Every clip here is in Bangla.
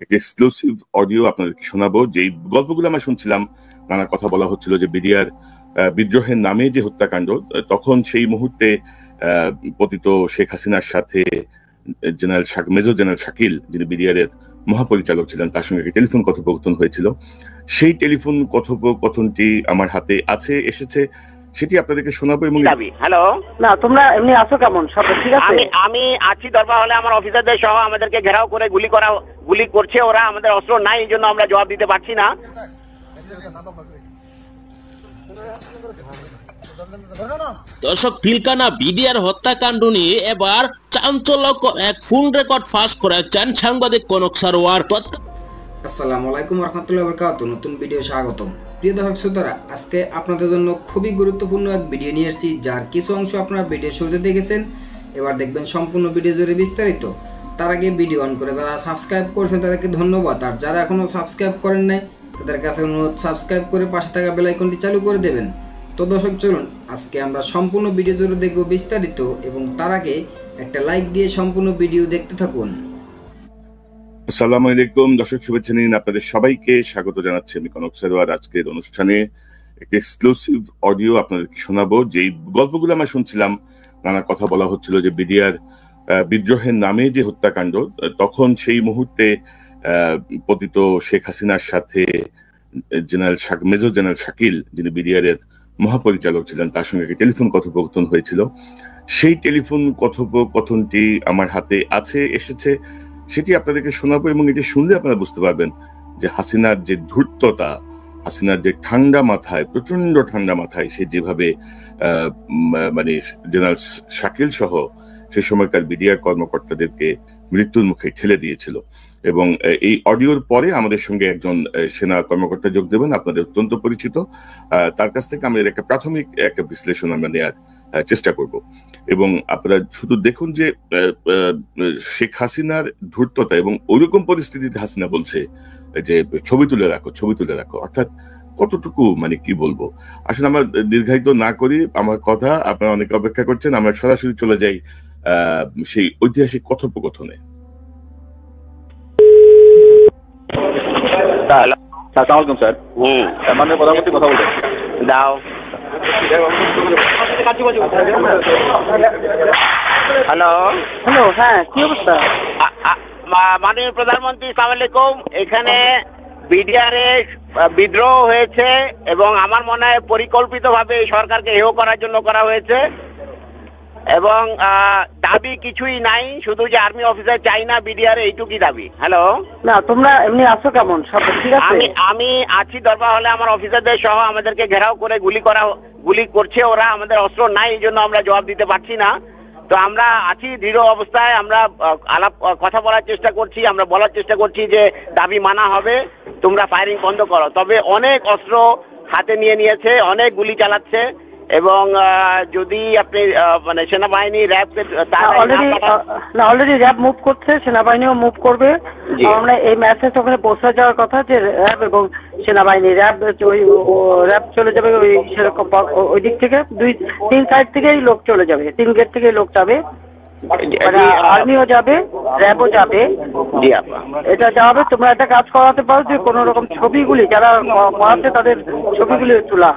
একটি এক্সক্লুসিভ অডিও আপনাদেরকে শোনাবো। যে গল্পগুলো আমরা শুনছিলাম, নানা কথা বলা হচ্ছিল যে বিডিআর বিদ্রোহের নামে যে হত্যাকাণ্ড, তখন সেই মুহূর্তে পতিত শেখ হাসিনার সাথে মেজর জেনারেল শাকিল, যিনি বিডিআর এর মহাপরিচালক ছিলেন, তার সঙ্গে টেলিফোন কথোপকথন হয়েছিল। সেই টেলিফোন কথোপকথনটি আমার হাতে এসেছে, সেটি আপনাদেরকে শোনাবো। এবং হ্যালো, না তোমরা এমনি আছো কেমন? সব ঠিক আছে? আমি আছি দরবার হলে, আমার অফিসারদের সহ আমাদেরকে ঘেরাও করে গুলি করছে ওরা। আমাদের অস্ত্র নাই, এই জন্য আমরা জবাব দিতে পারছি না। দর্শক, পিলখানা বিডিআর হত্যাকাণ্ড নিয়ে এবার চাঞ্চল্যকর এক ফোন রেকর্ড ফাঁস করেছেন সাংবাদিক কনক সারোয়ার। আসসালামু আলাইকুম রহমতুল্লাহি ওয়া বারাকাতুহু। নতুন ভিডিও স্বাগতম। প্রিয় দর্শক শ্রোতারা, আজকে আপনাদের জন্য খুবই গুরুত্বপূর্ণ এক ভিডিও নিয়ে এসেছি, যার কিছু অংশ আপনারা ভিডিও শুরুতে দেখেছেন। এবার দেখবেন সম্পূর্ণ ভিডিও জুড়ে বিস্তারিত। তার আগে ভিডিও অন করে যারা সাবস্ক্রাইব করেছেন তাদেরকে ধন্যবাদ, আর যারা এখনো সাবস্ক্রাইব করেন নাই তাদের কাছে অনুরোধ সাবস্ক্রাইব করে পাশে থাকা বেল আইকনটি চালু করে দেবেন। তো দর্শক চলুন, আজকে আমরা সম্পূর্ণ ভিডিও জুড়ে দেখব বিস্তারিত, এবং তার আগে একটা লাইক দিয়ে সম্পূর্ণ ভিডিও দেখতে থাকুন। আসসালামু আলাইকুম দর্শক, শুভেচ্ছা নিন। আপনাদের সবাইকে স্বাগত জানাচ্ছি আমি কনক সারোয়ার। আজকের অনুষ্ঠানে একটি এক্সক্লুসিভ অডিও আপনাদেরকে শোনাবো। যে গল্পগুলো আমরা শুনছিলাম, নানা কথা বলা হচ্ছিল যে বিডিআর বিদ্রোহের নামে যে হত্যাকাণ্ড, তখন সেই মুহূর্তে পতিত শেখ হাসিনার সাথে মেজর জেনারেল শাকিল, যিনি বিডিআর এর মহাপরিচালক ছিলেন, তার সঙ্গে টেলিফোন কথোপকথন হয়েছিল। সেই টেলিফোন কথোপকথনটি আমার হাতে এসেছে, সেটি আপনাদেরকে শোনাবো। এবং এটি শুনলে আপনারা বুঝতে পারবেন যে হাসিনার যে ধূর্ততা, হাসিনার যে ঠান্ডা মাথায়, প্রচন্ড ঠান্ডা মাথায় সে যেভাবে মানে জেনারেল শাকিল সহ সে সময়কার বিডিআর কর্মকর্তাদেরকে মৃত্যুর মুখে ঠেলে দিয়েছিল। এবং এই অডিওর পরে আমাদের সঙ্গে একজন সেনা কর্মকর্তা যোগ দেবেন, আপনাদের অত্যন্ত পরিচিত। তার কাছ থেকে আমাদের একটা প্রাথমিক একটা বিশ্লেষণ আমরা নেওয়ার চেষ্টা করব। এবং আপনারা শুধু দেখুন যে শেখ হাসিনার ধূর্ততা, এবং ওইরকম পরিস্থিতিতে হাসিনা বলছে যে ছবি তুলে রাখো, অর্থাৎ কতটুকু, মানে কি বলবো। আসলে আমরা দীর্ঘায়িত না করি আমার কথা, আপনারা অনেকে অপেক্ষা করছেন, আমরা সরাসরি চলে যাই সেই ঐতিহাসিক কথোপকথনে। স্যার, মানে প্রধানমন্ত্রী কথা বলবেন, দাও। হ্যালো, হ্যাঁ, কি অবস্থা? মাননীয় প্রধানমন্ত্রী, আসসালামু আলাইকুম। এখানে বিডিআর বিদ্রোহ হয়েছে, এবং আমার মনে হয় পরিকল্পিতভাবে এই সরকারকে হেয় করার জন্য করা হয়েছে। এবং দাবি কিছুই নাই, শুধু যে আর্মি অফিসার চাই না বিডিআর, এইটুকুই দাবি। হ্যালো, না তোমরা এমনি আছো কেমন? সব ঠিক আছে? আমি আছি দরবার হলে, আমার অফিসারদের সহ আমাদেরকে ঘেরাও করে গুলি করছে ওরা। আমাদের অস্ত্র নাই, এই জন্য আমরা জবাব দিতে পারছি না। তো আমরা আছি দৃঢ় অবস্থায়, আমরা কথা বলার চেষ্টা করছি, আমরা বলার চেষ্টা করছি যে দাবি মানা হবে, তোমরা ফায়ারিং বন্ধ করো। তবে অনেক অস্ত্র হাতে নিয়েছে, অনেক গুলি চালাচ্ছে। এবং যদি আপনি মানে সেনাবাহিনী র্যাবকে অলরেডি র্যাব মুভ করছে, সেনাবাহিনীও মুভ করবে। আমরা এই মেসেজ ওখানে পৌঁছে যাওয়ার কথা যে র্যাব এবং সেনাবাহিনী, র্যাব চলে যাবে ওই সেরকম ওই দিক থেকে, 2-3 সাইড থেকেই লোক চলে যাবে, 3 গেট থেকেই লোক যাবে। আর্মিও যাবে, র্যাবও যাবে। এটা যাবে। তোমরা একটা কাজ করাতে পারো যে কোন রকম ছবিগুলি যারা করাচ্ছে তাদের ছবিগুলি তোলা।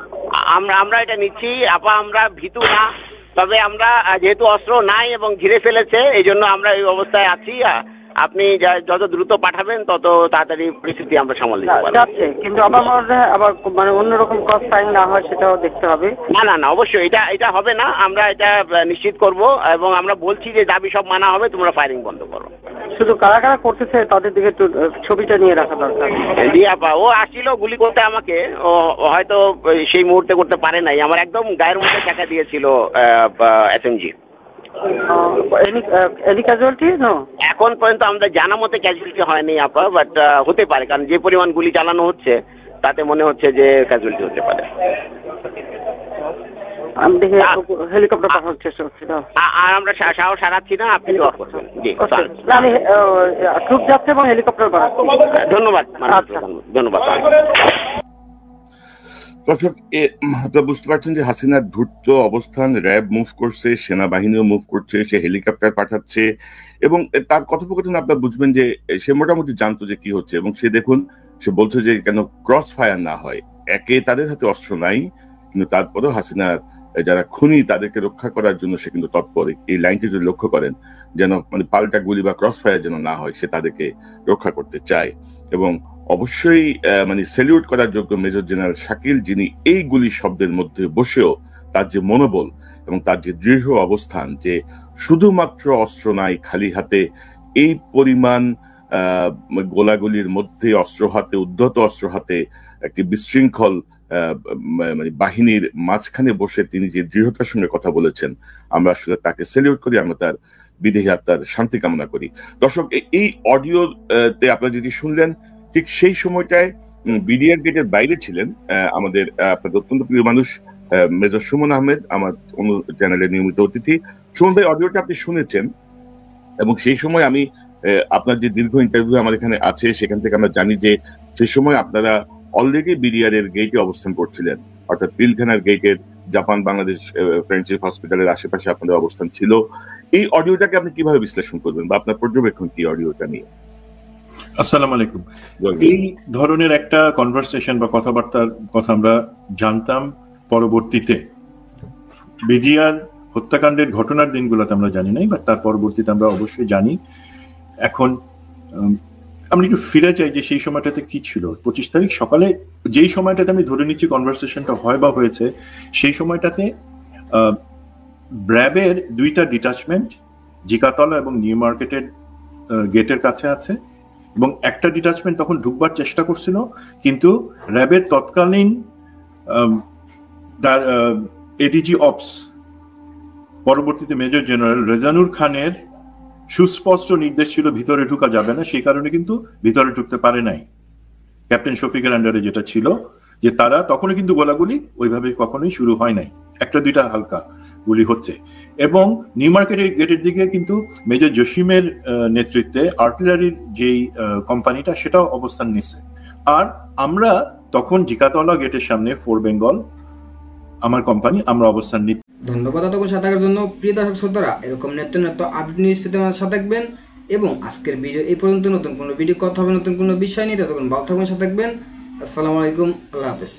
আমরা এটা নিচ্ছি আপা, আমরা ভীতু না। তবে আমরা যেহেতু অস্ত্র নাই এবং ঘিরে ফেলেছে, এই জন্য আমরা এই অবস্থায় আছি। আপনি যত দ্রুত পাঠাবেন তত তাড়াতাড়ি পরিস্থিতি আমরা সামাল দিতে পারবো। কিন্তু আবার মানে অন্যরকম কষ্ট সাইন না হয় সেটাও দেখতে হবে। না, অবশ্যই এটা হবে না, আমরা এটা নিশ্চিত করব। এবং আমরা বলছি যে দাবি সব মানা হবে, তোমরা ফায়ারিং বন্ধ করো। শুধু কারা কারা করতেছে তাদের দিকে একটু ছবিটা নিয়ে রাখা দরকার। জি আপা, ও আসছিল গুলি করতে আমাকে, ও হয়তো সেই মুহূর্তে করতে পারে নাই। আমার একদম গায়ের মধ্যে টাকা দিয়েছিল এসএমজি। এখন পর্যন্ত আমাদের জানা মতে ক্যাজুয়ালিটি হয়নি আপা, বাট হতে পারে, কারণ যে পরিমাণ গুলি চালানো হচ্ছে তাতে মনে হচ্ছে যে ক্যাজুয়ালিটি হতে পারে। আমি দেখে হেলিকপ্টার পাঠানোর চেষ্টা করছি, আর আমরা সাহস হারাচ্ছি না। আপনি দোয়া করবেন। জি, আমি ট্রুপ যাচ্ছে এবং হেলিকপ্টার পাঠাচ্ছি। ধন্যবাদ, ধন্যবাদ। দর্শক, আপনারা বুঝতে পারছেন যে হাসিনার ধূর্ত অবস্থান, র্যাব মুভ করছে, সেনাবাহিনীও মুভ করছে, সে হেলিকপ্টার পাঠাচ্ছে। এবং তার কথোপকথন আপনারা বুঝবেন যে সে মোটামুটি জানতো যে কি হচ্ছে, এবং সে দেখুন সে বলছে যে কেন ক্রস ফায়ার না হয়। একে তাদের হাতে অস্ত্র নাই, কিন্তু তারপরেও হাসিনার যারা খুনি তাদেরকে রক্ষা করার জন্য সে কিন্তু তৎপর। এই লাইনটি যদি লক্ষ্য করেন, যেন মানে পাল্টা গুলি বা ক্রস ফায়ার যেন না হয়, সে তাদেরকে রক্ষা করতে চায়। এবং অবশ্যই মানে সেলিউট করার যোগ্য মেজর জেনারেল শাকিল, যিনি এই গুলি শব্দের মধ্যে বসেও তার যে মনোবল এবং তার যে দৃঢ় অবস্থান যে শুধুমাত্র অস্ত্র নাই, খালি হাতে এই পরিমাণ গোলাগুলির মধ্যে অস্ত্র হাতে, উদ্ধত অস্ত্র হাতে একটি বিশৃঙ্খল মানে বাহিনীর মাঝখানে বসে তিনি যে দৃঢ়তার সঙ্গে কথা বলেছেন, আমরা আসলে তাকে সেলিউট করি, আমরা তার বিদেহী আত্মার শান্তি কামনা করি। দর্শক, এই অডিওতে আপনারা যেটি শুনলেন, ঠিক সেই সময়টায় বিডিআর গেটের বাইরে ছিলেন আমাদের আপনাদের অত্যন্ত প্রিয় মানুষ মেজর সুমন আহমেদ, আমার অন্য চ্যানেলের নিয়মিত অতিথি। সুমন ভাই, অডিওটা আপনি শুনেছেন, এবং সেই সময় আমি আপনার যে দীর্ঘ ইন্টারভিউ আমার এখানে আছে, সেখান থেকে আমরা জানি যে সেই সময় আপনারা অলরেডি বিডিআর এর গেটে অবস্থান করছিলেন, অর্থাৎ পিলখানার গেটের জাপান বাংলাদেশ ফ্রেন্ডশিপ হসপিটালের আশেপাশে আপনাদের অবস্থান ছিল। এই অডিওটাকে আপনি কিভাবে বিশ্লেষণ করবেন, বা আপনার পর্যবেক্ষণ কি অডিওটা নিয়ে? আসসালামু আলাইকুম। এই ধরনের একটা কনভারসেশন বা কথাবার্তার কথা আমরা জানতাম পরবর্তীতে। বিডিআর হত্যাকাণ্ডের ঘটনার দিনগুলোতে আমরা জানি নাই, বাট তার পরবর্তীতে আমরা অবশ্যই জানি। এখন আমরা একটু ফিরে যাই যে সেই সময়টাতে কি ছিল। 25 তারিখ সকালে যেই সময়টাতে আমি ধরে নিচ্ছি কনভারসেশনটা হয় বা হয়েছে, সেই সময়টাতে ব্র্যাবের 2টা ডিটাচমেন্ট জিকাতলা এবং নিউ মার্কেটের গেটের কাছে আছে, এবং একটা ডিটাচমেন্ট তখন ঢুকবার চেষ্টা করছিল, কিন্তু র্যাবের তৎকালীন এডিজি অপস পরবর্তীতে মেজর জেনারেল রেজানুর খানের সুস্পষ্ট নির্দেশ ছিল ভিতরে ঢুকা যাবে না, সেই কারণে কিন্তু ভিতরে ঢুকতে পারে নাই। ক্যাপ্টেন শফিকের আন্ডারে যেটা ছিল, যে তারা তখনও কিন্তু গোলাগুলি ওইভাবে কখনোই শুরু হয় নাই, 1-2টা হালকা গুলি হচ্ছে। এবং নিউ মার্কেটের গেটের দিকে কিন্তু মেজর জসিমের নেতৃত্বে আর্টিলারির যেই কোম্পানিটা, সেটাও অবস্থান নিচ্ছে। আর আমরা তখন জিকাতলা গেটের সামনে 4 বেঙ্গল আমার কোম্পানি, আমরা অবস্থান নিচ্ছি। ধন্যবাদ এতক্ষণ সাথে থাকার জন্য। প্রিয় দর্শক শ্রোতারা, এরকম নিত্য আপডেট নিউজ পেতে আমাদের সাথে থাকবেন। এবং আজকের ভিডিও এই পর্যন্ত। নতুন কোনো ভিডিও কথা হবে নতুন কোনো বিষয় নিয়ে, ততক্ষণ ভালো থাকবেন, সাথে থাকবেন। আসসালামু আলাইকুম, আল্লাহ হাফেজ।